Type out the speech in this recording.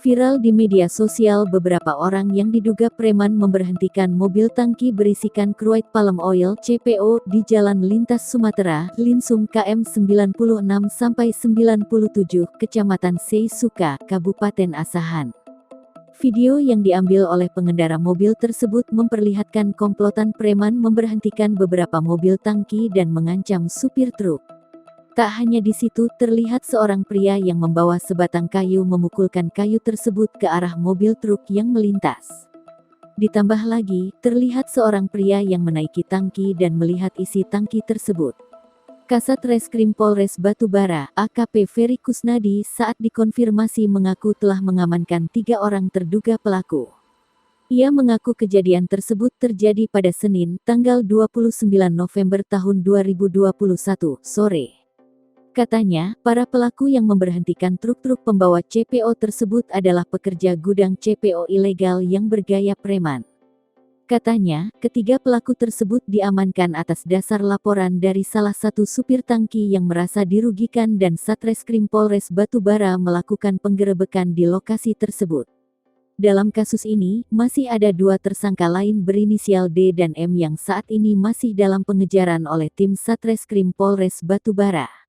Viral di media sosial, beberapa orang yang diduga preman memberhentikan mobil tangki berisikan crude palm oil (CPO) di Jalan Lintas Sumatera, Linsum KM 96-97, Kecamatan Seisuka, Kabupaten Asahan. Video yang diambil oleh pengendara mobil tersebut memperlihatkan komplotan preman memberhentikan beberapa mobil tangki dan mengancam supir truk. Tak hanya di situ, terlihat seorang pria yang membawa sebatang kayu memukulkan kayu tersebut ke arah mobil truk yang melintas. Ditambah lagi, terlihat seorang pria yang menaiki tangki dan melihat isi tangki tersebut. Kasat Reskrim Polres Batubara, AKP Ferry Kusnadi, saat dikonfirmasi mengaku telah mengamankan 3 orang terduga pelaku. Ia mengaku kejadian tersebut terjadi pada Senin, tanggal 29 November tahun 2021, sore. Katanya, para pelaku yang memberhentikan truk-truk pembawa CPO tersebut adalah pekerja gudang CPO ilegal yang bergaya preman. Katanya, ketiga pelaku tersebut diamankan atas dasar laporan dari salah satu supir tangki yang merasa dirugikan dan Satreskrim Polres Batubara melakukan penggerebekan di lokasi tersebut. Dalam kasus ini, masih ada 2 tersangka lain berinisial D dan M yang saat ini masih dalam pengejaran oleh tim Satreskrim Polres Batubara.